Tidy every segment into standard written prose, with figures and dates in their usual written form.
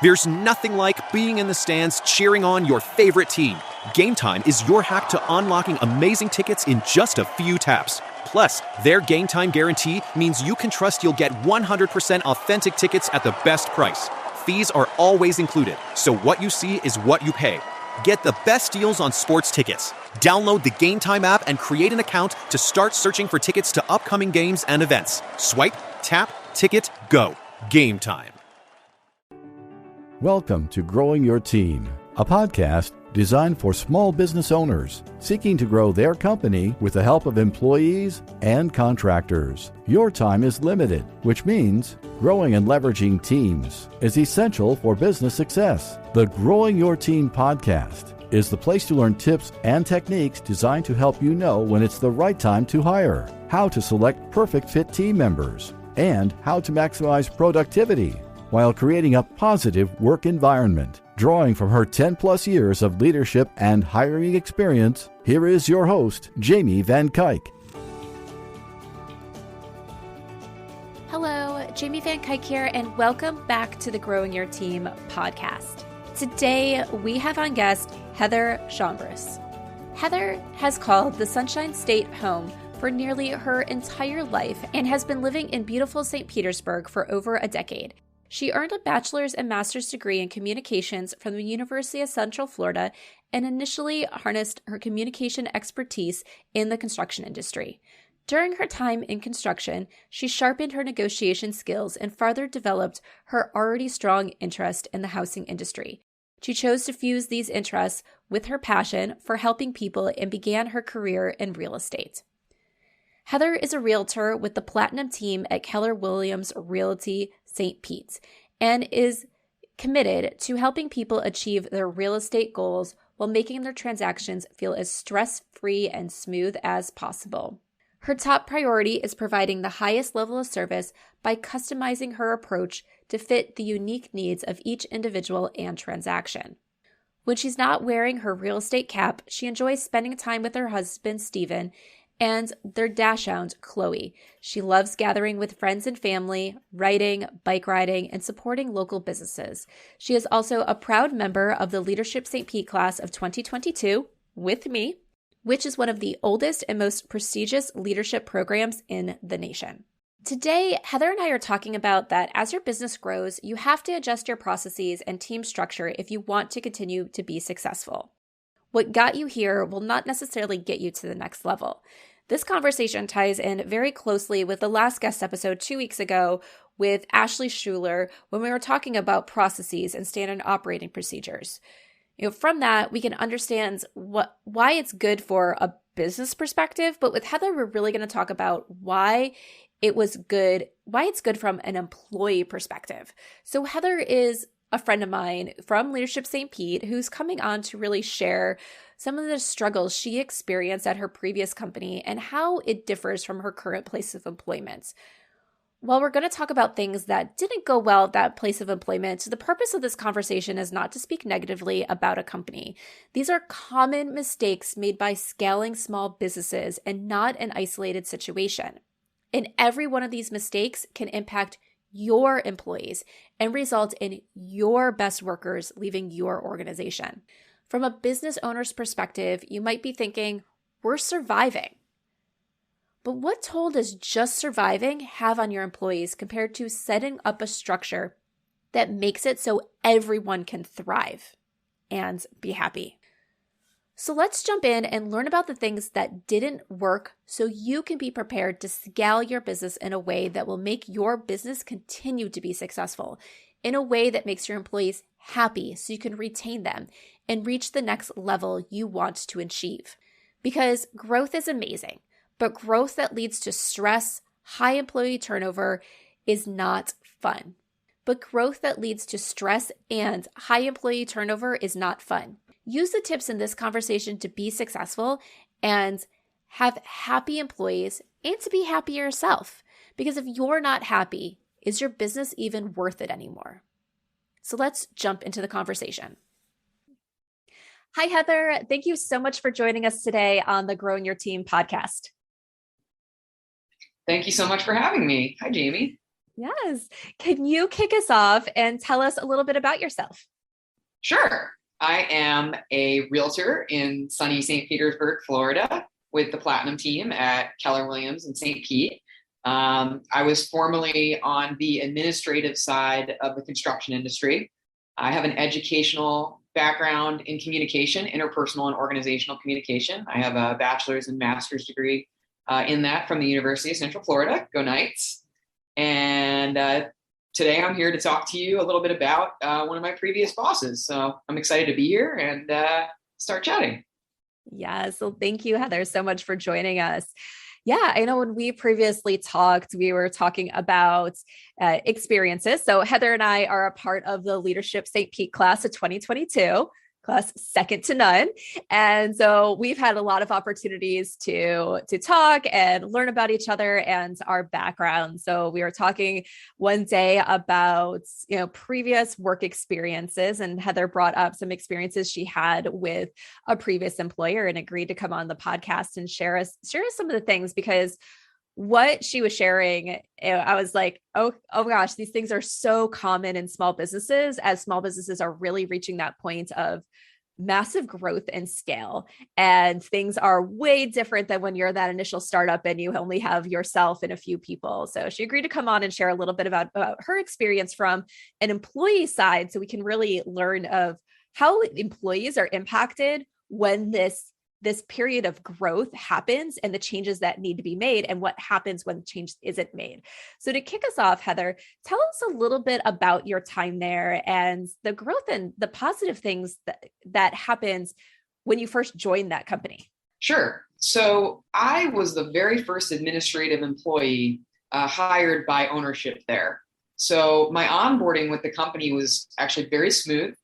There's nothing like being in the stands cheering on your favorite team. Game Time is your hack to unlocking amazing tickets in just a few taps. Plus, their Game Time guarantee means you can trust you'll get 100% authentic tickets at the best price. Fees are always included, so what you see is what you pay. Get the best deals on sports tickets. Download the Game Time app and create an account to start searching for tickets to upcoming games and events. Swipe, tap, ticket, go. Game Time. Welcome to Growing Your Team, a podcast designed for small business owners seeking to grow their company with the help of employees and contractors. Your time is limited, which means growing and leveraging teams is essential for business success. The Growing Your Team podcast is the place to learn tips and techniques designed to help you know when it's the right time to hire, how to select perfect fit team members, and how to maximize productivity while creating a positive work environment. Drawing from her 10-plus years of leadership and hiring experience, here is your host, Jamie Van Kuyk. Hello, Jamie Van Kuyk here, and welcome back to the Growing Your Team podcast. Today, we have on guest Heather Chumbris. Heather has called the Sunshine State home for nearly her entire life and has been living in beautiful St. Petersburg for over a decade. She earned a bachelor's and master's degree in communications from the University of Central Florida and initially harnessed her communication expertise in the construction industry. During her time in construction, she sharpened her negotiation skills and further developed her already strong interest in the housing industry. She chose to fuse these interests with her passion for helping people and began her career in real estate. Heather is a realtor with the Platinum team at Keller Williams Realty St. Pete and is committed to helping people achieve their real estate goals while making their transactions feel as stress-free and smooth as possible. Her top priority is providing the highest level of service by customizing her approach to fit the unique needs of each individual and transaction. When she's not wearing her real estate cap, she enjoys spending time with her husband, Stephen, and their dachshund, Chloe. She loves gathering with friends and family, writing, bike riding, and supporting local businesses. She is also a proud member of the Leadership St. Pete class of 2022 with me, which is one of the oldest and most prestigious leadership programs in the nation. Today, Heather and I are talking about that as your business grows, you have to adjust your processes and team structure if you want to continue to be successful. What got you here will not necessarily get you to the next level. This conversation ties in very closely with the last guest episode 2 weeks ago with Ashley Schuler when we were talking about processes and standard operating procedures. From that, we can understand why it's good for a business perspective, but with Heather, we're really going to talk about why it's good from an employee perspective. So Heather is a friend of mine from Leadership St. Pete who's coming on to really share some of the struggles she experienced at her previous company and how it differs from her current place of employment. While we're going to talk about things that didn't go well at that place of employment, the purpose of this conversation is not to speak negatively about a company. These are common mistakes made by scaling small businesses and not an isolated situation. And every one of these mistakes can impact your employees and result in your best workers leaving your organization. From a business owner's perspective, you might be thinking, we're surviving. But what toll does just surviving have on your employees compared to setting up a structure that makes it so everyone can thrive and be happy? So let's jump in and learn about the things that didn't work so you can be prepared to scale your business in a way that will make your business continue to be successful, in a way that makes your employees happy so you can retain them and reach the next level you want to achieve. Because growth is amazing, but growth that leads to stress, high employee turnover is not fun. But growth that leads to stress and high employee turnover is not fun. Use the tips in this conversation to be successful and have happy employees and to be happy yourself. Because if you're not happy, is your business even worth it anymore? So let's jump into the conversation. Hi, Heather. Thank you so much for joining us today on the Growing Your Team podcast. Thank you so much for having me. Hi, Jamie. Yes. Can you kick us off and tell us a little bit about yourself? Sure. I am a realtor in sunny St. Petersburg, Florida, with the Platinum team at Keller Williams in St. Pete. I was formerly on the administrative side of the construction industry. I have an educational background in communication, interpersonal and organizational communication. I have a bachelor's and master's degree in that from the University of Central Florida. Go Knights. And today I'm here to talk to you a little bit about one of my previous bosses. So I'm excited to be here and start chatting. Yes. Well, thank you, Heather, so much for joining us. Yeah, I know when we previously talked, we were talking about experiences. So Heather and I are a part of the Leadership St. Pete class of 2022, class second to none. And so we've had a lot of opportunities to talk and learn about each other and our background. So we were talking one day about, previous work experiences, and Heather brought up some experiences she had with a previous employer and agreed to come on the podcast and share us some of the things, because what she was sharing, I was like, oh gosh, these things are so common in small businesses, as small businesses are really reaching that point of massive growth and scale. And things are way different than when you're that initial startup and you only have yourself and a few people. So she agreed to come on and share a little bit about her experience from an employee side, so we can really learn of how employees are impacted when this period of growth happens and the changes that need to be made, and what happens when change isn't made. So to kick us off, Heather, tell us a little bit about your time there and the growth and the positive things that happens when you first joined that company. Sure. So I was the very first administrative employee hired by ownership there. So my onboarding with the company was actually very smooth.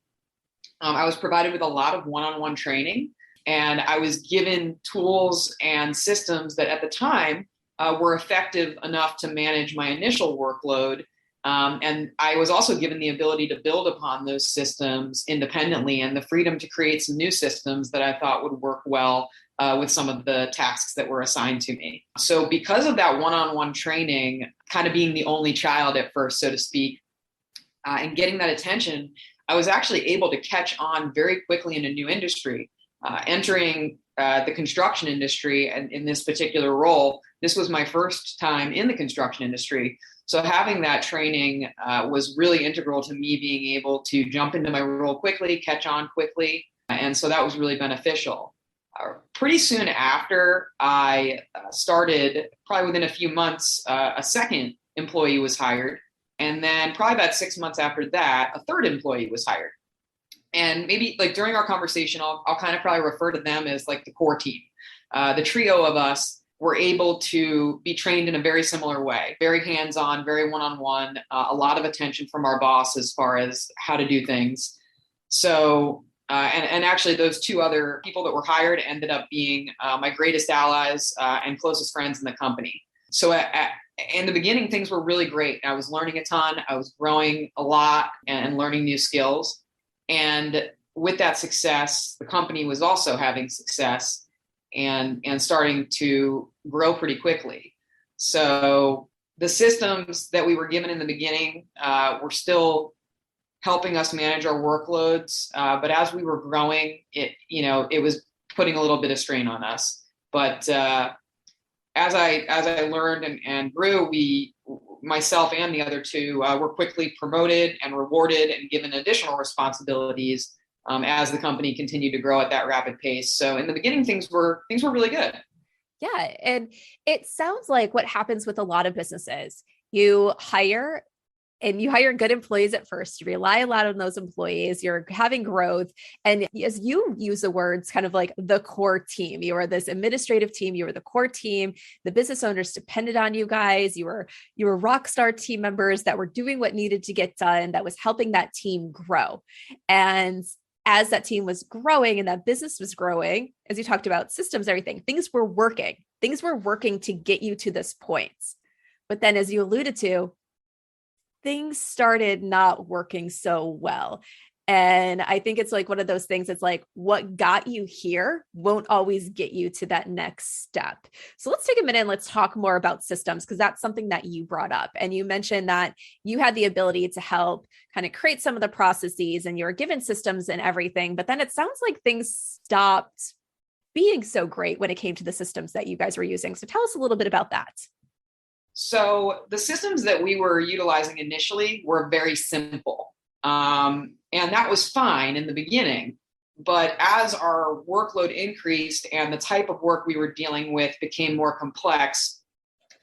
I was provided with a lot of one-on-one training. And I was given tools and systems that at the time were effective enough to manage my initial workload. And I was also given the ability to build upon those systems independently, and the freedom to create some new systems that I thought would work well with some of the tasks that were assigned to me. So because of that one-on-one training, kind of being the only child at first, so to speak, and getting that attention, I was actually able to catch on very quickly in a new industry. Entering the construction industry, and in this particular role, this was my first time in the construction industry. So having that training was really integral to me being able to jump into my role quickly, catch on quickly. And so that was really beneficial. Pretty soon after I started, probably within a few months, a second employee was hired. And then probably about 6 months after that, a third employee was hired. And maybe like during our conversation, I'll kind of probably refer to them as like the core team. The trio of us were able to be trained in a very similar way, very hands-on, very one-on-one, a lot of attention from our boss as far as how to do things. So, and actually those two other people that were hired ended up being my greatest allies and closest friends in the company. So in the beginning, things were really great. I was learning a ton. I was growing a lot and learning new skills. And with that success, the company was also having success and starting to grow pretty quickly. So the systems that we were given in the beginning were still helping us manage our workloads. But as we were growing, it was putting a little bit of strain on us. But as I learned and grew, myself and the other two were quickly promoted and rewarded and given additional responsibilities as the company continued to grow at that rapid pace. So in the beginning, things were really good. Yeah. And it sounds like what happens with a lot of businesses, you hire good employees at first. You rely a lot on those employees. You're having growth. And as you use the words, kind of like the core team, you are this administrative team, you were the core team, the business owners depended on you guys. You were rock star team members that were doing what needed to get done, that was helping that team grow. And as that team was growing and that business was growing, as you talked about systems, everything, things were working to get you to this point. But then as you alluded to, things started not working so well. And I think it's like one of those things. It's like what got you here won't always get you to that next step. So let's take a minute and let's talk more about systems, because that's something that you brought up. And you mentioned that you had the ability to help kind of create some of the processes and you were given systems and everything. But then it sounds like things stopped being so great when it came to the systems that you guys were using. So tell us a little bit about that. So the systems that we were utilizing initially were very simple. And that was fine in the beginning. But as our workload increased and the type of work we were dealing with became more complex,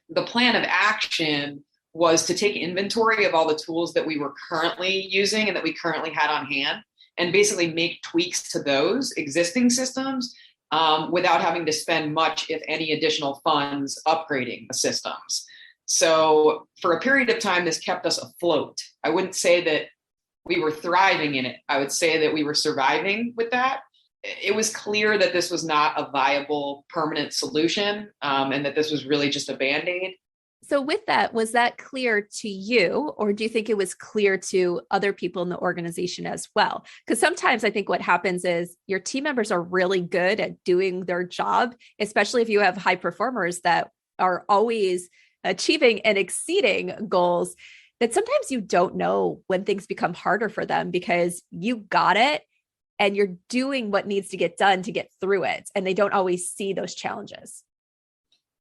the plan of action was to take inventory of all the tools that we were currently using and that we currently had on hand, and basically make tweaks to those existing systems without having to spend much, if any, additional funds upgrading the systems. So for a period of time, this kept us afloat. I wouldn't say that we were thriving in it. I would say that we were surviving with that. It was clear that this was not a viable permanent solution, and that this was really just a Band-Aid. So with that, was that clear to you, or do you think it was clear to other people in the organization as well? Because sometimes I think what happens is your team members are really good at doing their job, especially if you have high performers that are always achieving and exceeding goals, that sometimes you don't know when things become harder for them because you got it and you're doing what needs to get done to get through it. And they don't always see those challenges.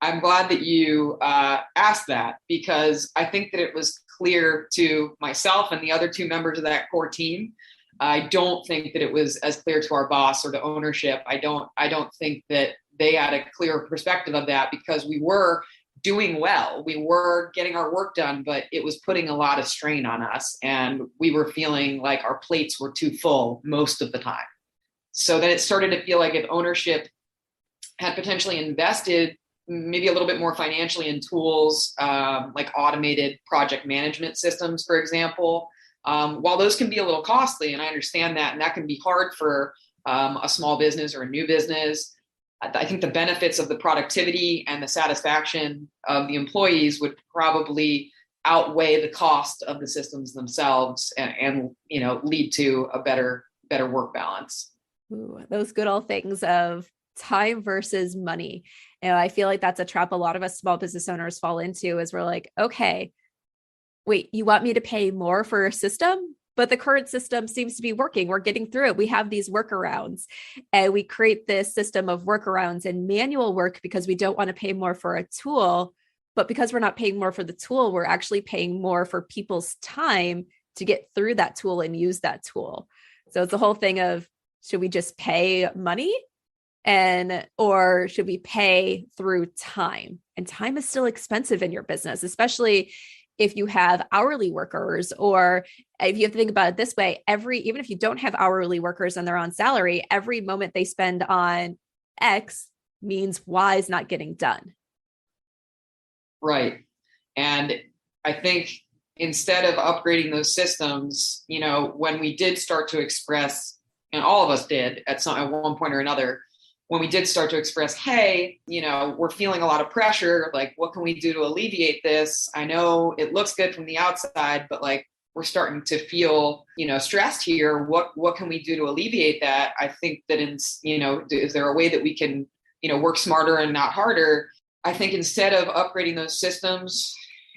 I'm glad that you asked that, because I think that it was clear to myself and the other two members of that core team. I don't think that it was as clear to our boss or to ownership. I don't think that they had a clear perspective of that, because we were doing well. We were getting our work done, but it was putting a lot of strain on us. And we were feeling like our plates were too full most of the time. So then it started to feel like if ownership had potentially invested maybe a little bit more financially in tools like automated project management systems, for example, while those can be a little costly, and I understand that, and that can be hard for a small business or a new business, I think the benefits of the productivity and the satisfaction of the employees would probably outweigh the cost of the systems themselves, and lead to a better work balance. Ooh, those good old things of time versus money. I feel like that's a trap a lot of us small business owners fall into, is we're like, okay, wait, you want me to pay more for a system? But the current system seems to be working. We're getting through it. We have these workarounds, and we create this system of workarounds and manual work because we don't want to pay more for a tool. But because we're not paying more for the tool, we're actually paying more for people's time to get through that tool and use that tool. So it's the whole thing of, should we just pay money or should we pay through time? And time is still expensive in your business, especially if you have hourly workers, or if you have to think about it this way, even if you don't have hourly workers and they're on salary, every moment they spend on X means Y is not getting done. Right. And I think instead of upgrading those systems, when we did start to express, and all of us did at one point or another, when we did start to express, hey, we're feeling a lot of pressure, like, what can we do to alleviate this? I know it looks good from the outside, but like, we're starting to feel, stressed here. What can we do to alleviate that? I think that is there a way that we can, work smarter and not harder? I think instead of upgrading those systems,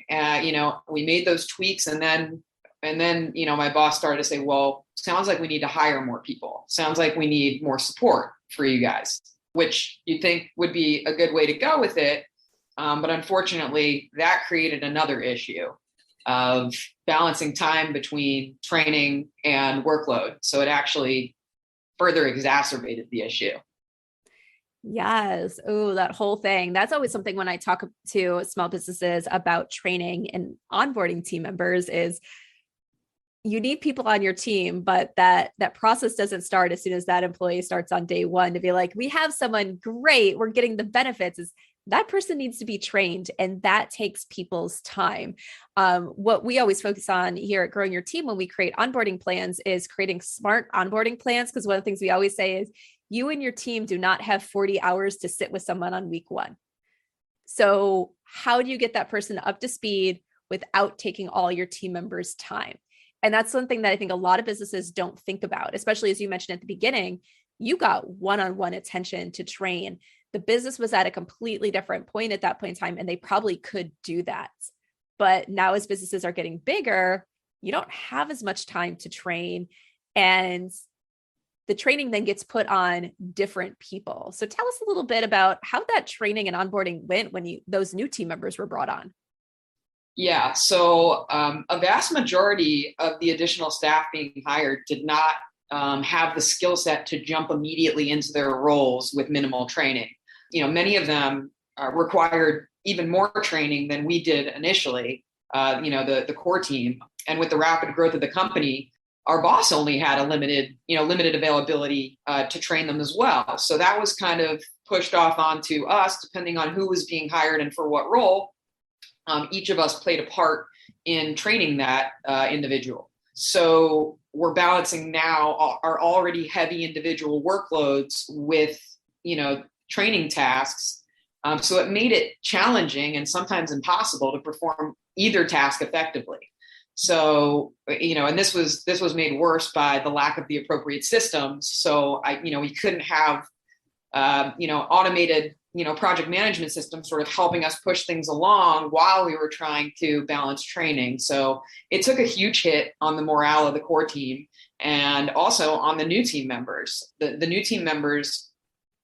we made those tweaks, and then, my boss started to say, well, sounds like we need to hire more people. Sounds like we need more support for you guys, which you think would be a good way to go with it. But unfortunately, that created another issue of balancing time between training and workload. So it actually further exacerbated the issue. Yes. Oh, that whole thing. That's always something when I talk to small businesses about training and onboarding team members is, you need people on your team, but that process doesn't start as soon as that employee starts on day one to be like, we have someone great, we're getting the benefits. Is that person needs to be trained, and that takes people's time. What we always focus on here at Growing Your Team when we create onboarding plans is creating smart onboarding plans, because one of the things we always say is, you and your team do not have 40 hours to sit with someone on week one. So how do you get that person up to speed without taking all your team members' time? And that's something that I think a lot of businesses don't think about, especially as you mentioned at the beginning, you got one-on-one attention to train. The business was at a completely different point at that point in time, and they probably could do that. But now as businesses are getting bigger, you don't have as much time to train. And the training then gets put on different people. So tell us a little bit about how that training and onboarding went when those new team members were brought on. Yeah, so a vast majority of the additional staff being hired did not have the skill set to jump immediately into their roles with minimal training. Many of them required even more training than we did initially, the core team. And with the rapid growth of the company, our boss only had a limited availability to train them as well. So that was kind of pushed off onto us, depending on who was being hired and for what role. Each of us played a part in training that individual. So we're balancing now our already heavy individual workloads with, training tasks. So it made it challenging and sometimes impossible to perform either task effectively. So, and this was made worse by the lack of the appropriate systems. So we couldn't have, automated, project management systems sort of helping us push things along while we were trying to balance training. So it took a huge hit on the morale of the core team and also on the new team members. The new team members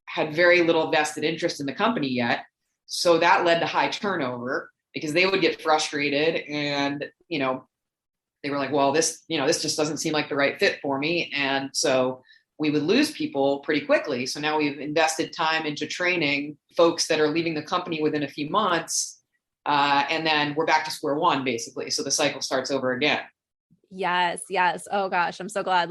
had very little vested interest in the company yet. So that led to high turnover because they would get frustrated and, they were like, well, this just doesn't seem like the right fit for me. And so we would lose people pretty quickly. So now we've invested time into training folks that are leaving the company within a few months. And then we're back to square one, basically. So the cycle starts over again. Yes. Oh gosh, I'm so glad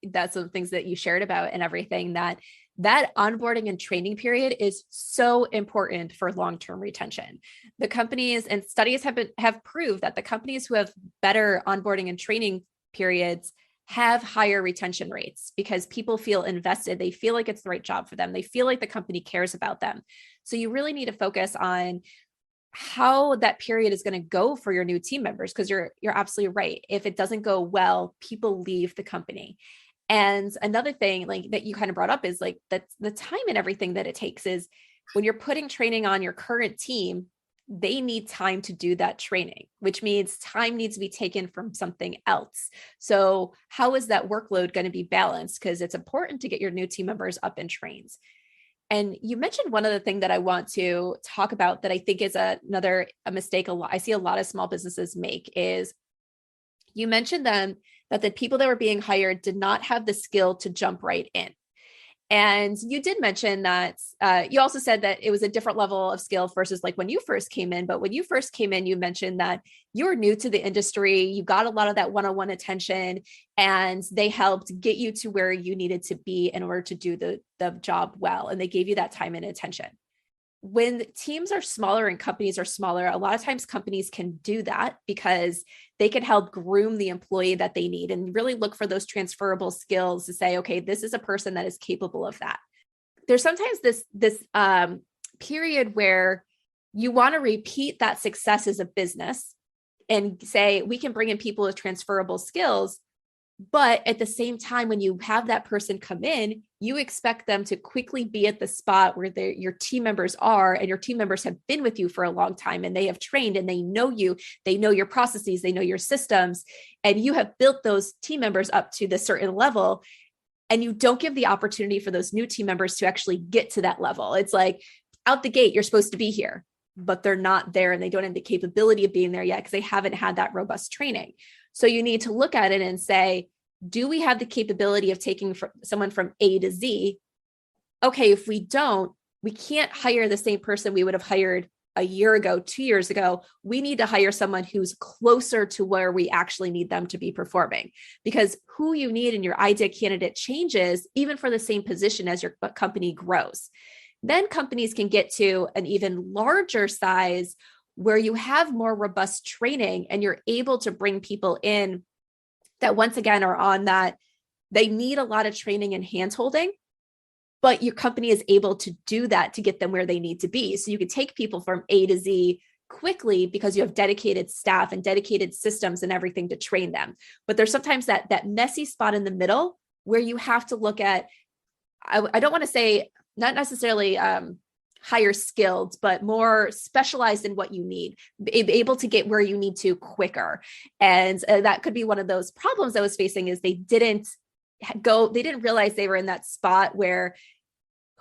that's some things that you shared about and everything that onboarding and training period is so important for long-term retention. The companies and studies have proved that the companies who have better onboarding and training periods have higher retention rates because people feel invested. They feel like it's the right job for them. They feel like the company cares about them. So you really need to focus on how that period is going to go for your new team members, because you're absolutely right. If it doesn't go well, people leave the company. And another thing that you kind of brought up is that's the time and everything that it takes is when you're putting training on your current team, they need time to do that training, which means time needs to be taken from something else. So how is that workload going to be balanced? Because it's important to get your new team members up and trained. And you mentioned one other thing that I want to talk about that I think is a mistake I see a lot of small businesses make is you mentioned that the people that were being hired did not have the skill to jump right in. And you did mention that you also said that it was a different level of skill versus when you first came in. But when you first came in, you mentioned that you were new to the industry. You got a lot of that one-on-one attention and they helped get you to where you needed to be in order to do the job well. And they gave you that time and attention. When teams are smaller and companies are smaller, a lot of times companies can do that because they can help groom the employee that they need and really look for those transferable skills to say, okay, this is a person that is capable of that. There's sometimes this period where you want to repeat that success as a business and say, we can bring in people with transferable skills. But at the same time, when you have that person come in, you expect them to quickly be at the spot where your team members are, and your team members have been with you for a long time and they have trained and they know you, they know your processes, they know your systems, and you have built those team members up to this certain level. And you don't give the opportunity for those new team members to actually get to that level. It's like out the gate, you're supposed to be here, but they're not there and they don't have the capability of being there yet because they haven't had that robust training. So you need to look at it and say, do we have the capability of taking someone from A to Z? Okay, if we don't, we can't hire the same person we would have hired a year ago, 2 years ago. We need to hire someone who's closer to where we actually need them to be performing, because who you need in your ideal candidate changes even for the same position as your company grows. Then companies can get to an even larger size where you have more robust training and you're able to bring people in that once again are on that. They need a lot of training and hand-holding, but your company is able to do that to get them where they need to be. So you can take people from A to Z quickly because you have dedicated staff and dedicated systems and everything to train them. But there's sometimes that messy spot in the middle where you have to look at, I don't want to say not necessarily higher skilled, but more specialized in what you need, able to get where you need to quicker. And that could be one of those problems I was facing is they didn't realize they were in that spot where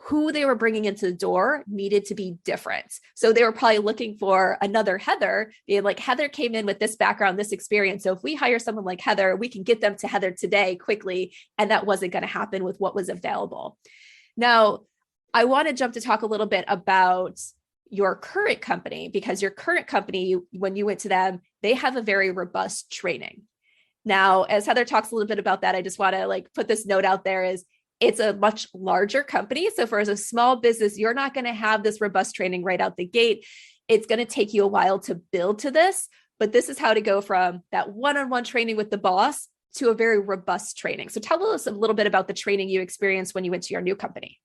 who they were bringing into the door needed to be different. So they were probably looking for another Heather, being like, Heather came in with this background, this experience. So if we hire someone like Heather, we can get them to Heather today quickly. And that wasn't going to happen with what was available. Now, I want to jump to talk a little bit about your current company, because your current company, when you went to them, they have a very robust training. Now, as Heather talks a little bit about that, I just want to put this note out there is it's a much larger company. So for as a small business, you're not going to have this robust training right out the gate. It's going to take you a while to build to this, but this is how to go from that one-on-one training with the boss to a very robust training. So tell us a little bit about the training you experienced when you went to your new company.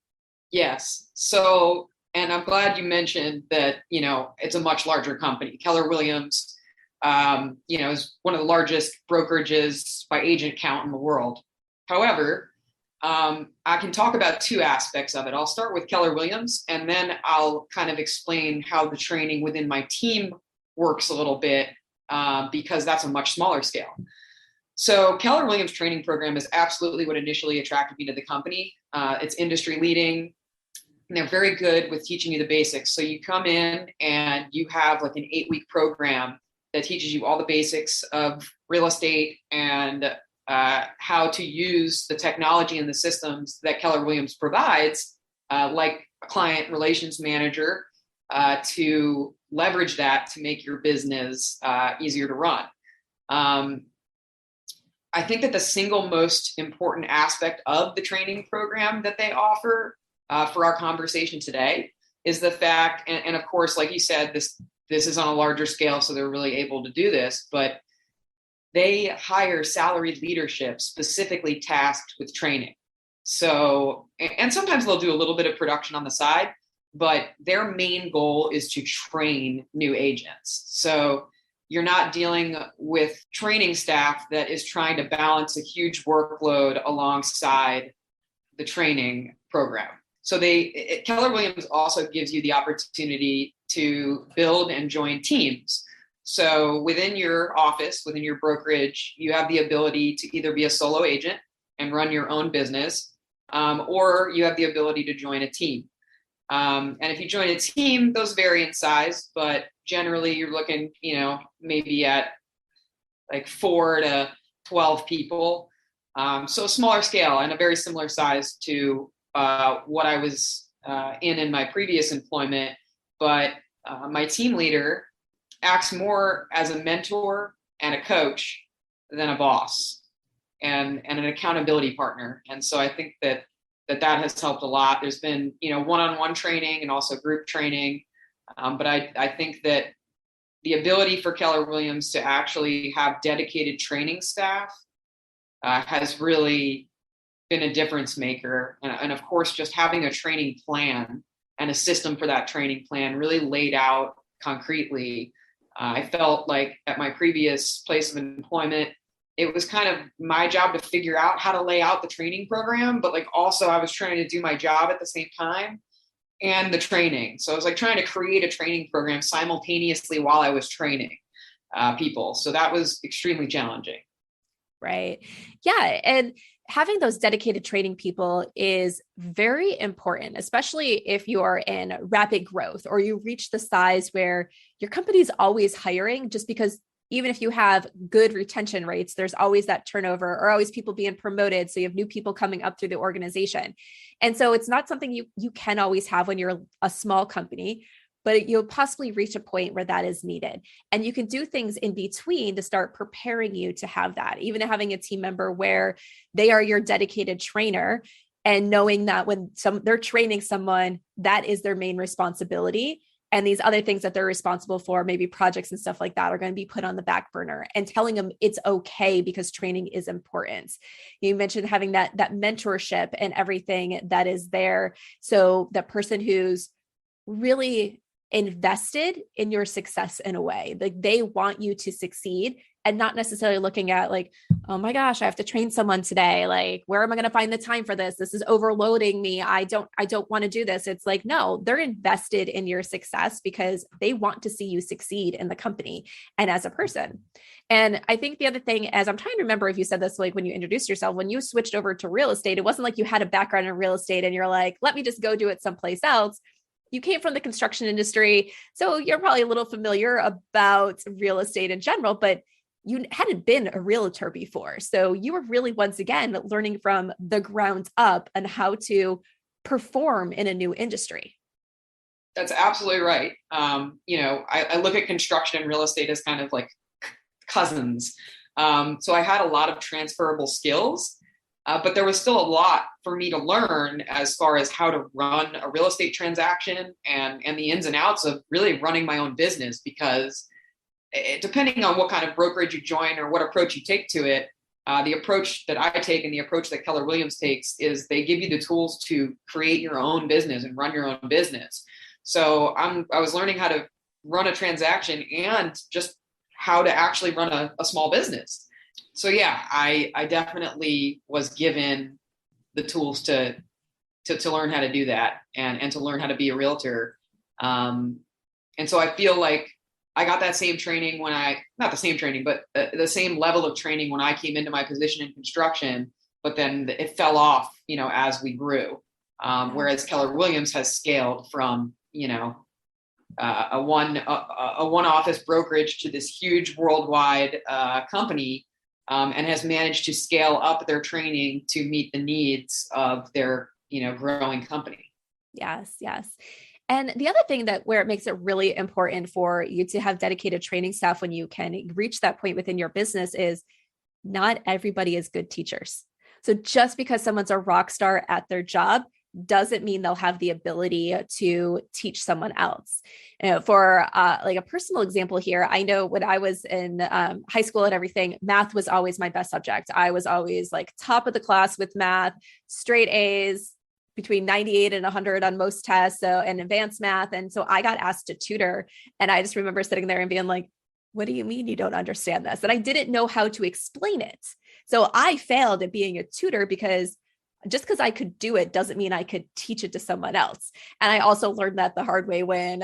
Yes. So, and I'm glad you mentioned that, it's a much larger company. Keller Williams, is one of the largest brokerages by agent count in the world. However, I can talk about two aspects of it. I'll start with Keller Williams, and then I'll kind of explain how the training within my team works a little bit, because that's a much smaller scale. So Keller Williams training program is absolutely what initially attracted me to the company. It's industry leading, and they're very good with teaching you the basics. So you come in and you have like an 8-week program that teaches you all the basics of real estate and how to use the technology and the systems that Keller Williams provides, like a client relations manager, to leverage that to make your business easier to run. I think that the single most important aspect of the training program that they offer for our conversation today is the fact, and of course, like you said, this is on a larger scale, so they're really able to do this, but they hire salaried leadership specifically tasked with training. So, and sometimes they'll do a little bit of production on the side, but their main goal is to train new agents. So you're not dealing with training staff that is trying to balance a huge workload alongside the training program. So Keller Williams also gives you the opportunity to build and join teams. So within your office, within your brokerage, you have the ability to either be a solo agent and run your own business, or you have the ability to join a team. And if you join a team, those vary in size, but generally you're looking, maybe at like 4 to 12 people. So a smaller scale and a very similar size to what I was in my previous employment. But my team leader acts more as a mentor and a coach than a boss and an accountability partner. And so I think that has helped a lot. There's been, one-on-one training and also group training. But I think that the ability for Keller Williams to actually have dedicated training staff has really been a difference maker. And of course, just having a training plan and a system for that training plan really laid out concretely. I felt like at my previous place of employment, it was kind of my job to figure out how to lay out the training program, but also I was trying to do my job at the same time and the training. So I was trying to create a training program simultaneously while I was training people. So that was extremely challenging. Right. Yeah. And having those dedicated training people is very important, especially if you are in rapid growth or you reach the size where your company is always hiring, just because even if you have good retention rates, there's always that turnover or always people being promoted. So you have new people coming up through the organization. And so it's not something you can always have when you're a small company, but you'll possibly reach a point where that is needed. And you can do things in between to start preparing you to have that, even having a team member where they are your dedicated trainer and knowing that when they're training someone, that is their main responsibility. And these other things that they're responsible for, maybe projects and stuff like that, are going to be put on the back burner, and telling them it's okay because training is important. You mentioned having that mentorship and everything that is there. So that person who's really invested in your success in a way. Like they want you to succeed and not necessarily looking at like, oh my gosh, I have to train someone today. Like, where am I going to find the time for this? This is overloading me. I don't want to do this. It's like, no, they're invested in your success because they want to see you succeed in the company and as a person. And I think the other thing, as I'm trying to remember if you said this, like when you introduced yourself, when you switched over to real estate, it wasn't like you had a background in real estate and you're like, let me just go do it someplace else. You came from the construction industry, so you're probably a little familiar about real estate in general, but you hadn't been a realtor before. So you were really, once again, learning from the ground up and how to perform in a new industry. That's absolutely right. I look at construction and real estate as kind of like cousins. So I had a lot of transferable skills, but there was still a lot for me to learn as far as how to run a real estate transaction and the ins and outs of really running my own business, because depending on what kind of brokerage you join or what approach you take to it, the approach that I take and the approach that Keller Williams takes is they give you the tools to create your own business and run your own business. So I was learning how to run a transaction and just how to actually run a small business. So yeah, I definitely was given the tools to learn how to do that and to learn how to be a realtor. And so I feel like I got that same training not the same training, but the same level of training when I came into my position in construction, but then it fell off, as we grew. Whereas Keller Williams has scaled from, a one office brokerage to this huge worldwide company, and has managed to scale up their training to meet the needs of their, growing company. Yes. Yes. And the other thing where it makes it really important for you to have dedicated training staff when you can reach that point within your business is not everybody is good teachers. So just because someone's a rock star at their job doesn't mean they'll have the ability to teach someone else. For like a personal example here, I know when I was in high school and everything, math was always my best subject. I was always like top of the class with math, straight A's, between 98 and 100 on most tests, and advanced math. And so I got asked to tutor, and I just remember sitting there and being like, what do you mean you don't understand this? And I didn't know how to explain it. So I failed at being a tutor because just because I could do it doesn't mean I could teach it to someone else. And I also learned that the hard way when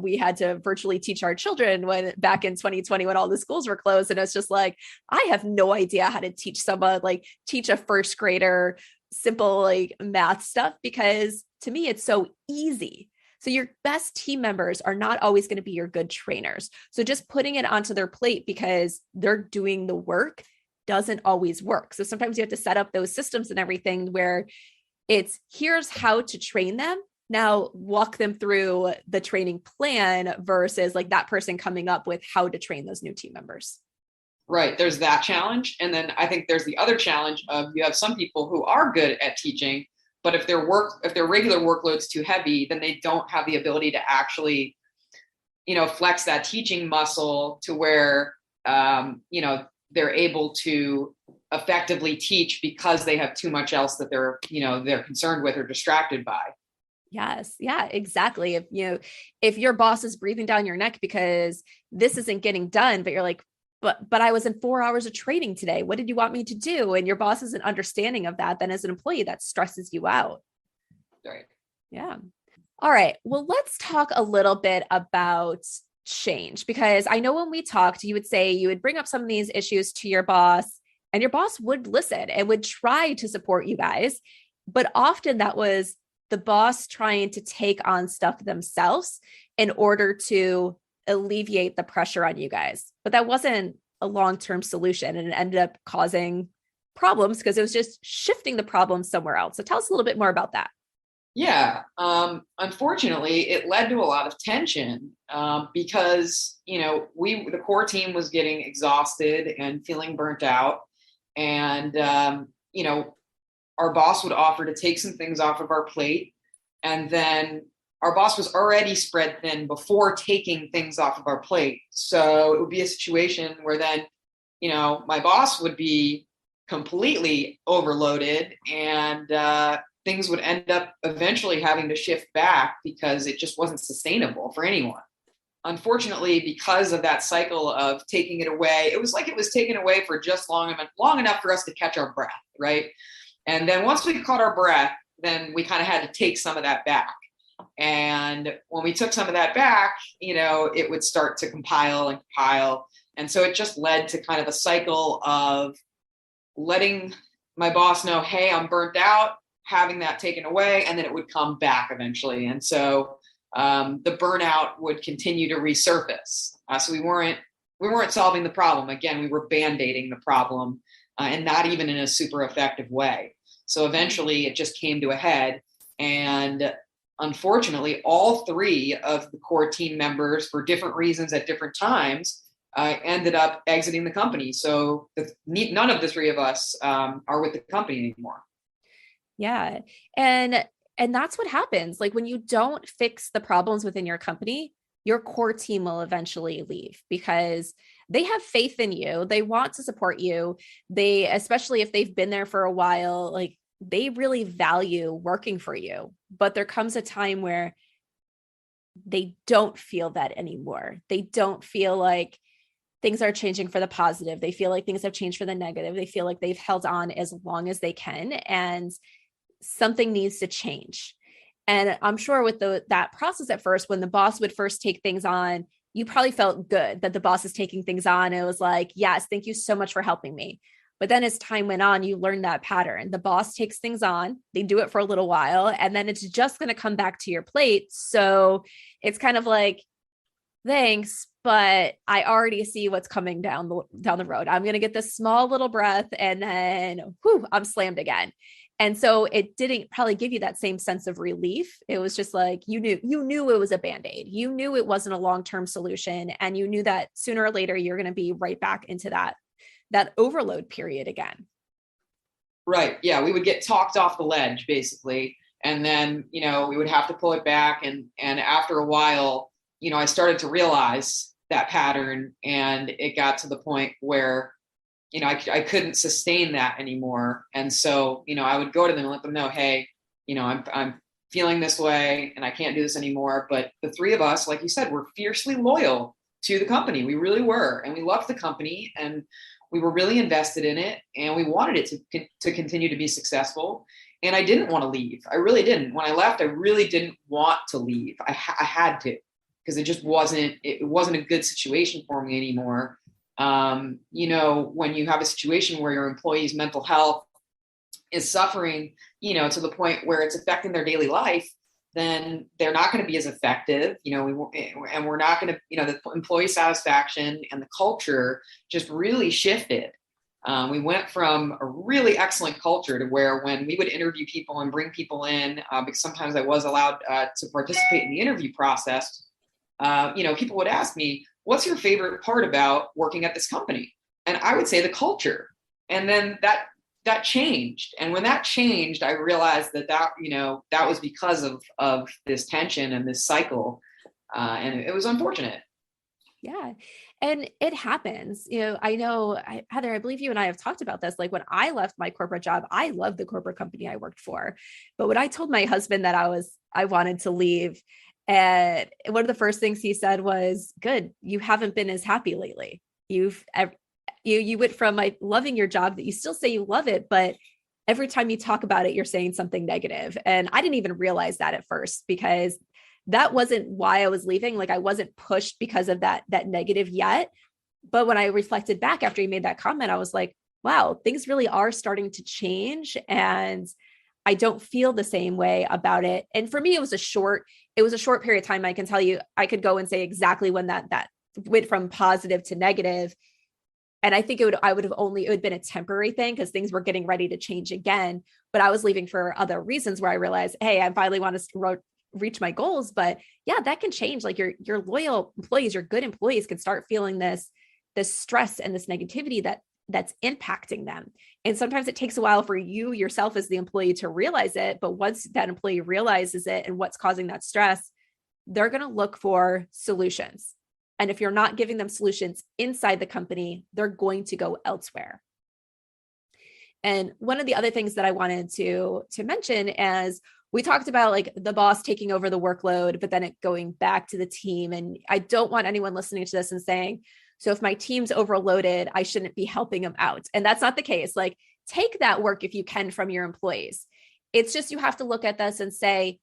we had to virtually teach our children back in 2020, when all the schools were closed. And it's just like, I have no idea how to teach someone, like teach a first grader simple like math stuff, because to me, it's so easy. So your best team members are not always going to be your good trainers. So just putting it onto their plate because they're doing the work doesn't always work. So sometimes you have to set up those systems and everything where it's here's how to train them. Now walk them through the training plan versus like that person coming up with how to train those new team members. Right. There's that challenge. And then I think there's the other challenge of you have some people who are good at teaching, but if their regular workload's too heavy, then they don't have the ability to actually, flex that teaching muscle to where, they're able to effectively teach because they have too much else that they're concerned with or distracted by. Yes. Yeah, exactly. If your boss is breathing down your neck because this isn't getting done, but you're like, but I was in 4 hours of training today. What did you want me to do? And your boss isn't understanding of that. Then as an employee, that stresses you out. Right. Yeah. All right. Well, let's talk a little bit about change, because I know when we talked, you would say you would bring up some of these issues to your boss and your boss would listen and would try to support you guys. But often that was the boss trying to take on stuff themselves in order to alleviate the pressure on you guys. But that wasn't a long-term solution, and it ended up causing problems because it was just shifting the problem somewhere else. So tell us a little bit more about that. Yeah. Unfortunately, it led to a lot of tension because, the core team was getting exhausted and feeling burnt out. And, our boss would offer to take some things off of our plate. And then our boss was already spread thin before taking things off of our plate. So it would be a situation where then, my boss would be completely overloaded, and things would end up eventually having to shift back because it just wasn't sustainable for anyone. Unfortunately, because of that cycle of taking it away, it was like it was taken away for just long enough for us to catch our breath, right? And then once we caught our breath, then we kind of had to take some of that back. And when we took some of that back, it would start to compile and compile. And so it just led to kind of a cycle of letting my boss know, hey, I'm burnt out, having that taken away, and then it would come back eventually. And so the burnout would continue to resurface. So we weren't solving the problem. Again, we were band-aiding the problem, and not even in a super effective way. So eventually it just came to a head. And unfortunately, all three of the core team members, for different reasons at different times, ended up exiting the company. So none of the three of us are with the company anymore. Yeah. And that's what happens. Like when you don't fix the problems within your company, your core team will eventually leave because they have faith in you. They want to support you. They, especially if they've been there for a while, like they really value working for you. But there comes a time where they don't feel that anymore. They don't feel like things are changing for the positive. They feel like things have changed for the negative. They feel like they've held on as long as they can, and something needs to change. And I'm sure with that process at first, when the boss would first take things on, you probably felt good that the boss is taking things on. It was like, yes, thank you so much for helping me. But then as time went on, you learned that pattern. The boss takes things on, they do it for a little while, and then it's just going to come back to your plate. So it's kind of like, thanks, but I already see what's coming down the road. I'm going to get this small little breath, and then I'm slammed again. And so it didn't probably give you that same sense of relief. It was just like, you knew it was a Band-Aid. You knew it wasn't a long-term solution. And you knew that sooner or later, you're going to be right back into that overload period again. Right. Yeah. We would get talked off the ledge basically. And then, we would have to pull it back. And after a while, I started to realize that pattern, and it got to the point where I couldn't sustain that anymore. And so, I would go to them and let them know, hey, I'm feeling this way and I can't do this anymore. But the three of us, like you said, were fiercely loyal to the company. We really were. And we loved the company, and we were really invested in it, and we wanted it to continue to be successful. And I didn't want to leave. I really didn't. When I left, I really didn't want to leave. I had to, because it wasn't a good situation for me anymore. When you have a situation where your employee's mental health is suffering, to the point where it's affecting their daily life, then they're not going to be as effective, and we're not going to, the employee satisfaction and the culture just really shifted. We went from a really excellent culture to where when we would interview people and bring people in, because sometimes I was allowed to participate in the interview process, people would ask me, what's your favorite part about working at this company? And I would say the culture. And then that changed. And when that changed, I realized that was because of this tension and this cycle. And it was unfortunate. Yeah. And it happens. I know, Heather, I believe you and I have talked about this. Like when I left my corporate job, I loved the corporate company I worked for. But when I told my husband that I wanted to leave, and one of the first things he said was, good, you haven't been as happy lately. You went from loving your job, that you still say you love it, but every time you talk about it, you're saying something negative. And I didn't even realize that at first, because that wasn't why I was leaving. Like I wasn't pushed because of that negative yet. But when I reflected back after he made that comment, I was like, wow, things really are starting to change. And I don't feel the same way about it. And for me, it was a short period of time. I can tell you, I could go and say exactly when that went from positive to negative. And I think it would been a temporary thing, because things were getting ready to change again. But I was leaving for other reasons where I realized, hey, I finally want to reach my goals. But yeah, that can change. Like your loyal employees, your good employees can start feeling this stress and this negativity that's impacting them. And sometimes it takes a while for you yourself as the employee to realize it. But once that employee realizes it and what's causing that stress, they're going to look for solutions. And if you're not giving them solutions inside the company, they're going to go elsewhere. And one of the other things that I wanted to mention, as we talked about, like the boss taking over the workload, but then it going back to the team. And I don't want anyone listening to this and saying, so if my team's overloaded, I shouldn't be helping them out. And that's not the case. Like, take that work if you can from your employees. It's just, you have to look at this and say,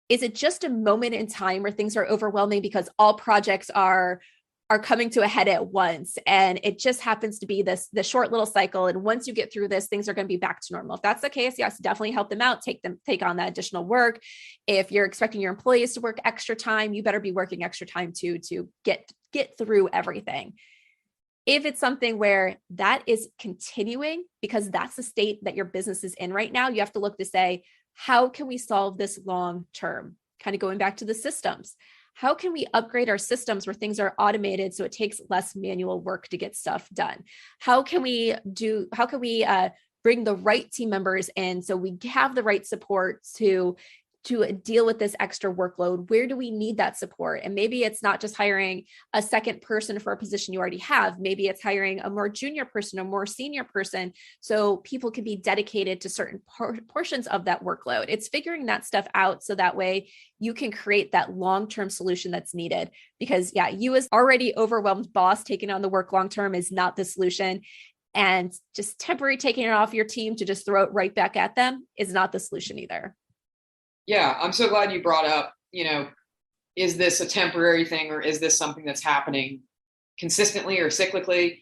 is it just a moment in time where things are overwhelming because all projects are coming to a head at once, and it just happens to be this short little cycle, and once you get through this, things are going to be back to normal? If that's the case, yes, definitely help them out, take on that additional work. If you're expecting your employees to work extra time, you better be working extra time too, to get through everything. If it's something where that is continuing because that's the state that your business is in right now, you have to look to say, how can we solve this long term? Kind of going back to the systems. How can we upgrade our systems where things are automated so it takes less manual work to get stuff done? How can we bring the right team members in so we have the right support to deal with this extra workload? Where do we need that support? And maybe it's not just hiring a second person for a position you already have. Maybe it's hiring a more junior person, a more senior person, so people can be dedicated to certain portions of that workload. It's figuring that stuff out so that way you can create that long-term solution that's needed. Because you as already overwhelmed boss taking on the work long-term is not the solution. And just temporary taking it off your team to just throw it right back at them is not the solution either. Yeah, I'm so glad you brought up, is this a temporary thing, or is this something that's happening consistently or cyclically?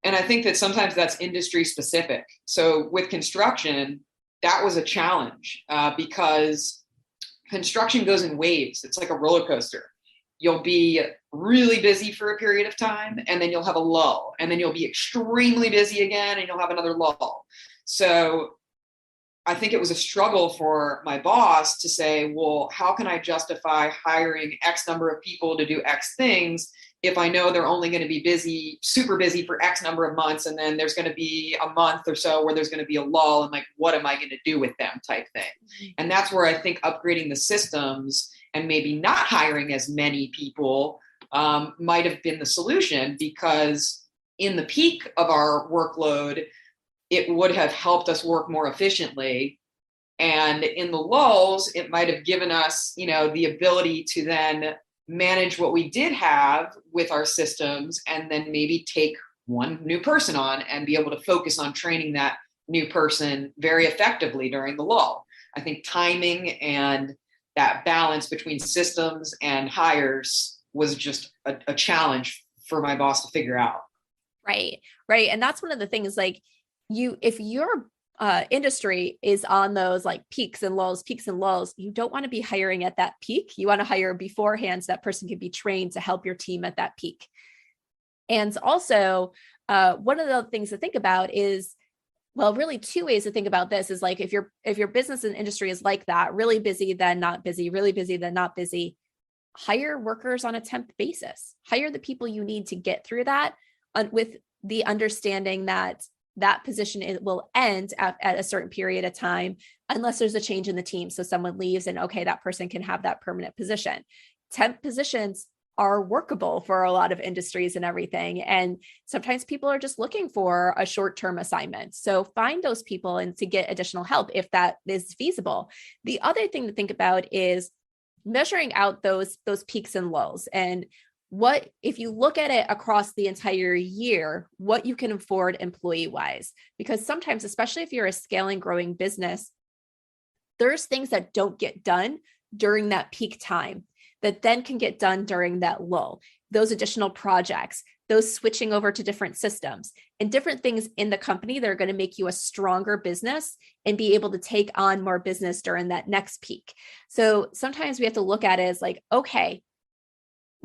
And I think that sometimes that's industry specific. So with construction, that was a challenge because construction goes in waves. It's like a roller coaster. You'll be really busy for a period of time, and then you'll have a lull, and then you'll be extremely busy again, and you'll have another lull. So I think it was a struggle for my boss to say, well, how can I justify hiring X number of people to do X things if I know they're only going to be busy, super busy for X number of months, and then there's going to be a month or so where there's going to be a lull, and like, what am I going to do with them type thing? And that's where I think upgrading the systems and maybe not hiring as many people might have been the solution, because in the peak of our workload, it would have helped us work more efficiently. And in the lulls, it might have given us, the ability to then manage what we did have with our systems, and then maybe take one new person on and be able to focus on training that new person very effectively during the lull. I think timing and that balance between systems and hires was just a challenge for my boss to figure out. Right. And that's one of the things, like, if your industry is on those like peaks and lulls, you don't want to be hiring at that peak. You want to hire beforehand so that person can be trained to help your team at that peak. And also, one of the things to think about is, well, really two ways to think about this is, like, if your business and industry is like that, really busy, then not busy, really busy, then not busy, hire workers on a temp basis. Hire the people you need to get through that, with the understanding that position will end at a certain period of time, unless there's a change in the team. So someone leaves and okay, that person can have that permanent position. Temp positions are workable for a lot of industries and everything. And sometimes people are just looking for a short-term assignment. So find those people and to get additional help if that is feasible. The other thing to think about is measuring out those peaks and lulls, and what, if you look at it across the entire year, what you can afford employee wise, because sometimes, especially if you're a scaling, growing business, there's things that don't get done during that peak time that then can get done during that lull. Those additional projects, those switching over to different systems, and different things in the company that are going to make you a stronger business and be able to take on more business during that next peak. So sometimes we have to look at it as like, okay,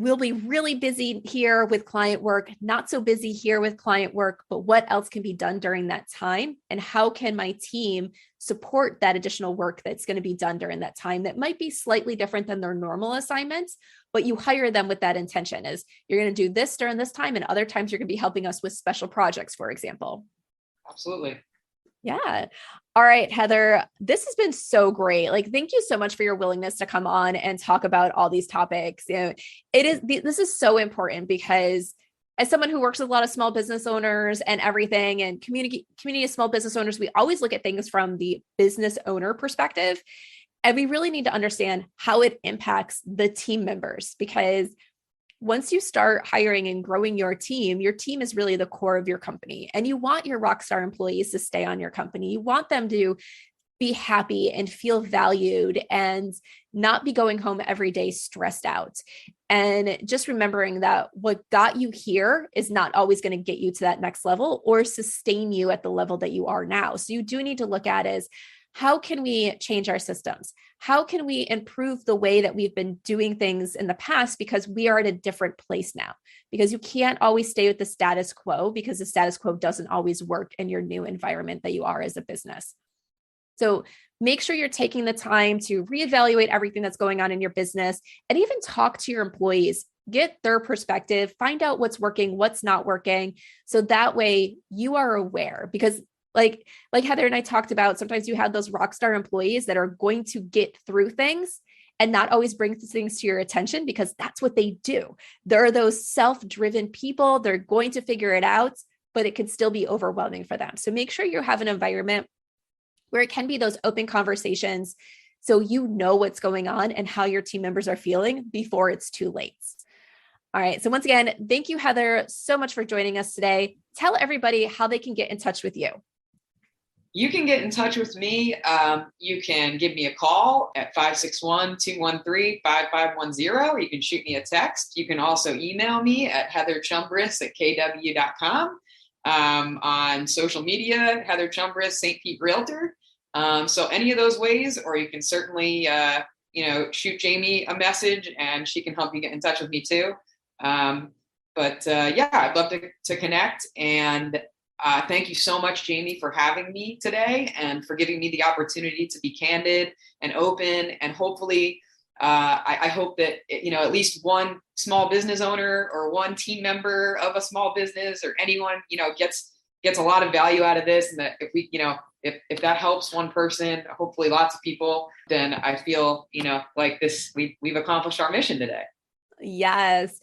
we'll be really busy here with client work, not so busy here with client work, but what else can be done during that time? And how can my team support that additional work that's going to be done during that time that might be slightly different than their normal assignments, but you hire them with that intention, is you're going to do this during this time, and other times you're going to be helping us with special projects, for example. Absolutely. Yeah. All right, Heather, this has been so great. Like, thank you so much for your willingness to come on and talk about all these topics. This is so important, because as someone who works with a lot of small business owners and everything and community of small business owners, we always look at things from the business owner perspective. And we really need to understand how it impacts the team members, because once you start hiring and growing your team is really the core of your company. And you want your rockstar employees to stay on your company. You want them to be happy and feel valued and not be going home every day stressed out. And just remembering that what got you here is not always going to get you to that next level or sustain you at the level that you are now. So you do need to look at is, how can we change our systems? How can we improve the way that we've been doing things in the past? Because we are at a different place now. Because you can't always stay with the status quo, because the status quo doesn't always work in your new environment that you are as a business. So make sure you're taking the time to reevaluate everything that's going on in your business and even talk to your employees, get their perspective, find out what's working, what's not working. So that way you are aware, because like Heather and I talked about, sometimes you have those rock star employees that are going to get through things and not always bring things to your attention, because that's what they do. They're those self-driven people. They're going to figure it out, but it can still be overwhelming for them. So make sure you have an environment where it can be those open conversations, so you know what's going on and how your team members are feeling before it's too late. All right. So once again, thank you, Heather, so much for joining us today. Tell everybody how they can get in touch with you. You can get in touch with me. You can give me a call at 561-213-5510. You can shoot me a text. You can also email me at heatherchumbris@kw.com. On social media, Heather Chumbris, St. Pete Realtor. So any of those ways, or you can certainly, shoot Jamie a message and she can help you get in touch with me too. I'd love to connect. And thank you so much, Jamie, for having me today and for giving me the opportunity to be candid and open. And hopefully, I hope that, at least one small business owner or one team member of a small business or anyone, gets a lot of value out of this. And that if we, if that helps one person, hopefully lots of people, then I feel, like this, we've accomplished our mission today. Yes.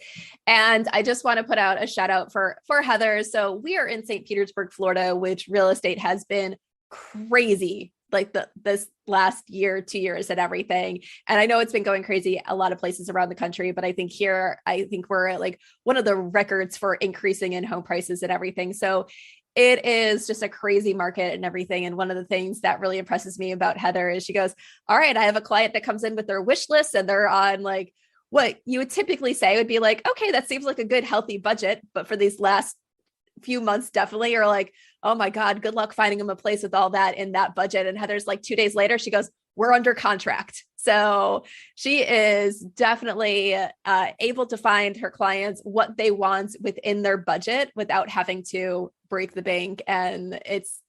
And I just want to put out a shout out for Heather. So we are in St. Petersburg, Florida, which real estate has been crazy, like this last year, 2 years and everything. And I know it's been going crazy a lot of places around the country, but I think we're at like one of the records for increasing in home prices and everything. So it is just a crazy market and everything. And one of the things that really impresses me about Heather is she goes, all right, I have a client that comes in with their wish list and they're on like what you would typically say would be like, okay, that seems like a good, healthy budget. But for these last few months, definitely you're like, oh my God, good luck finding them a place with all that in that budget. And Heather's like 2 days later, she goes, we're under contract. So she is definitely able to find her clients what they want within their budget without having to break the bank. And it's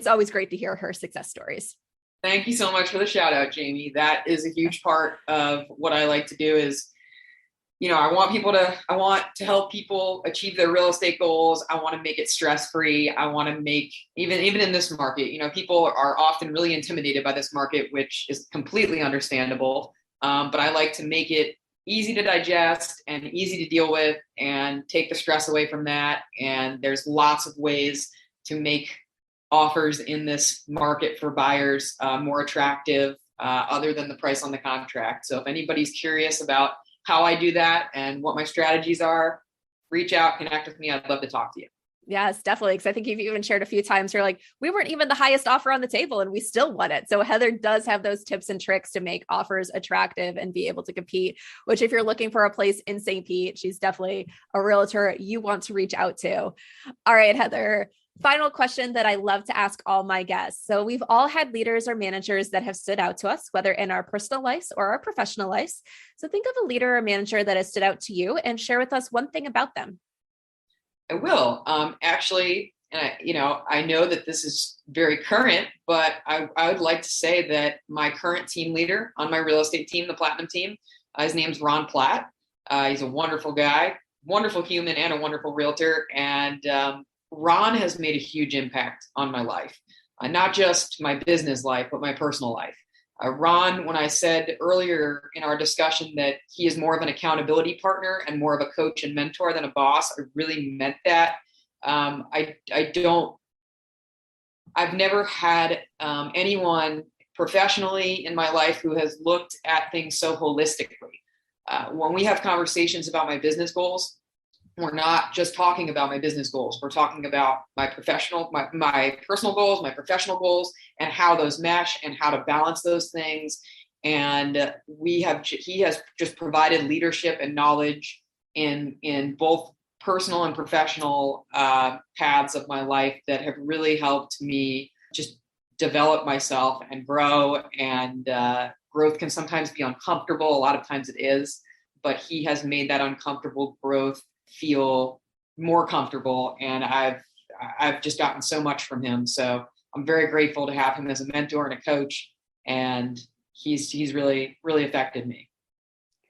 always great to hear her success stories. Thank you so much for the shout out, Jamie. That is a huge part of what I like to do is, I want to help people achieve their real estate goals. I want to make it stress-free. I want to make, even in this market, people are often really intimidated by this market, which is completely understandable. But I like to make it easy to digest and easy to deal with and take the stress away from that. And there's lots of ways to make offers in this market for buyers more attractive other than the price on the contract. So if anybody's curious about how I do that and what my strategies are, reach out, connect with me. I'd love to talk to you. Yes, definitely. Because I think you've even shared a few times, you're like, we weren't even the highest offer on the table and we still won it. So Heather does have those tips and tricks to make offers attractive and be able to compete, which if you're looking for a place in St. Pete, she's definitely a realtor you want to reach out to. All right, Heather. Final question that I love to ask all my guests. So we've all had leaders or managers that have stood out to us, whether in our personal lives or our professional lives. So think of a leader or manager that has stood out to you and share with us one thing about them. I will. Actually, I know that this is very current, but I would like to say that my current team leader on my real estate team, the Platinum team, his name's Ron Platt. He's a wonderful guy, wonderful human, and a wonderful realtor. And Ron has made a huge impact on my life, not just my business life, but my personal life. Ron, when I said earlier in our discussion that he is more of an accountability partner and more of a coach and mentor than a boss, I really meant that. I've never had anyone professionally in my life who has looked at things so holistically. When we have conversations about my business goals, we're not just talking about my business goals. We're talking about my personal goals, my professional goals, and how those mesh and how to balance those things. And he has just provided leadership and knowledge in both personal and professional paths of my life that have really helped me just develop myself and grow. And growth can sometimes be uncomfortable. A lot of times it is, but he has made that uncomfortable growth feel more comfortable. And I've just gotten so much from him. So I'm very grateful to have him as a mentor and a coach. And he's really, really affected me.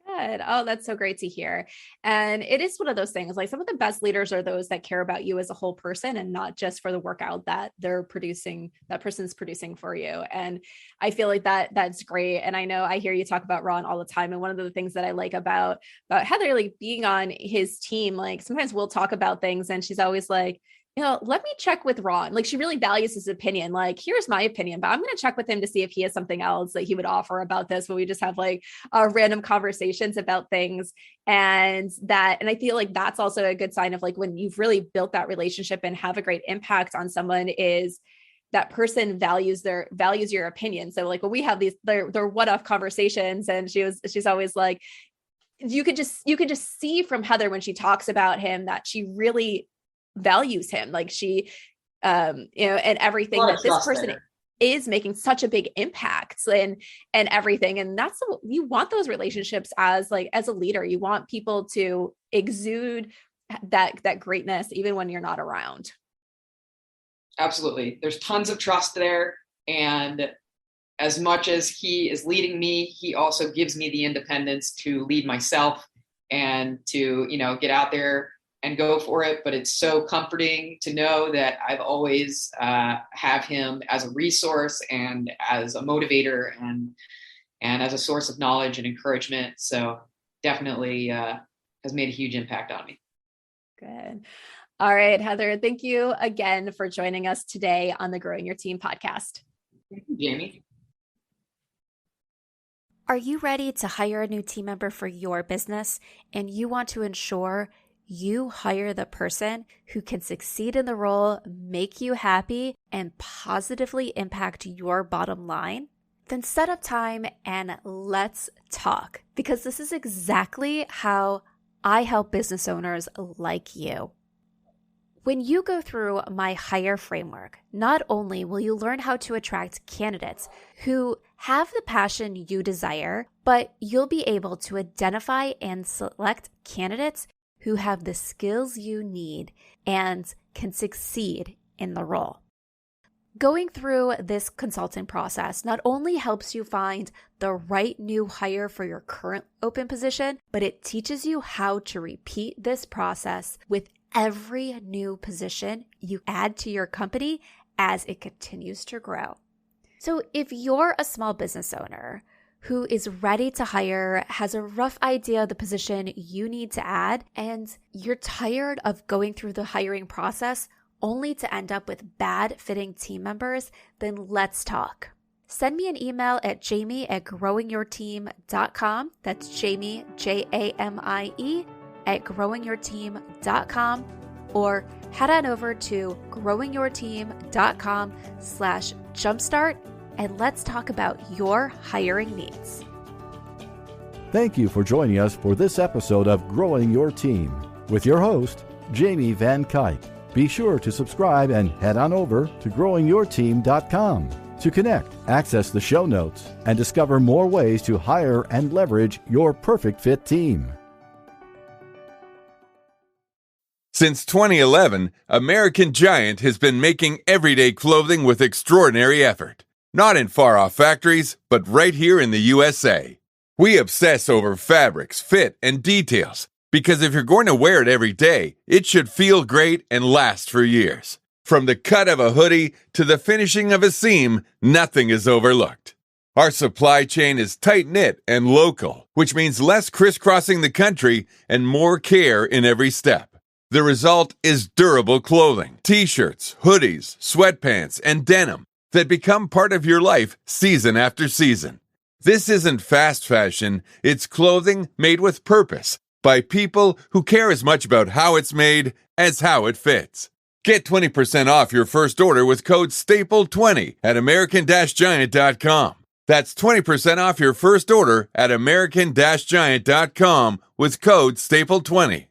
Good. Oh, that's so great to hear. And it is one of those things, like some of the best leaders are those that care about you as a whole person and not just for the workout that that person's producing for you. And I feel like that's great. And I know I hear you talk about Ron all the time. And one of the things that I like about Heather, like being on his team, like sometimes we'll talk about things and she's always like, let me check with Ron. Like she really values his opinion. Like, here's my opinion, but I'm going to check with him to see if he has something else that he would offer about this. When we just have like random conversations about things and I feel like that's also a good sign of like when you've really built that relationship and have a great impact on someone is that person values your opinion. So like when we have they're what-if conversations and she's always like, you could just see from Heather when she talks about him that she really values him, like she and everything that this person is making such a big impact and everything. And that's you want those relationships as a leader. You want people to exude that greatness even when you're not around. Absolutely. There's tons of trust there. And as much as he is leading me, he also gives me the independence to lead myself and to, get out there and go for it. But it's so comforting to know that I've always have him as a resource and as a motivator and as a source of knowledge and encouragement. So definitely has made a huge impact on me. Good. All right, Heather, thank you again for joining us today on the Growing Your Team podcast. Thank you, Jamie. Are you ready to hire a new team member for your business and you want to ensure you hire the person who can succeed in the role, make you happy, and positively impact your bottom line? Then set up time and let's talk, because this is exactly how I help business owners like you. When you go through my hire framework, not only will you learn how to attract candidates who have the passion you desire, but you'll be able to identify and select candidates who have the skills you need and can succeed in the role. Going through this consulting process not only helps you find the right new hire for your current open position, but it teaches you how to repeat this process with every new position you add to your company as it continues to grow. So if you're a small business owner who is ready to hire, has a rough idea of the position you need to add, and you're tired of going through the hiring process only to end up with bad fitting team members, then let's talk. Send me an email at jamie@growingyourteam.com. That's Jamie, Jamie, @growingyourteam.com, or head on over to growingyourteam.com/jumpstart and let's talk about your hiring needs. Thank you for joining us for this episode of Growing Your Team with your host, Jamie Van Kite. Be sure to subscribe and head on over to growingyourteam.com to connect, access the show notes, and discover more ways to hire and leverage your perfect fit team. Since 2011, American Giant has been making everyday clothing with extraordinary effort. Not in far-off factories, but right here in the USA. We obsess over fabrics, fit, and details, because if you're going to wear it every day, it should feel great and last for years. From the cut of a hoodie to the finishing of a seam, nothing is overlooked. Our supply chain is tight-knit and local, which means less crisscrossing the country and more care in every step. The result is durable clothing, t-shirts, hoodies, sweatpants, and denim that become part of your life season after season. This isn't fast fashion, it's clothing made with purpose by people who care as much about how it's made as how it fits. Get 20% off your first order with code STAPLE20 at American-Giant.com. That's 20% off your first order at American-Giant.com with code STAPLE20.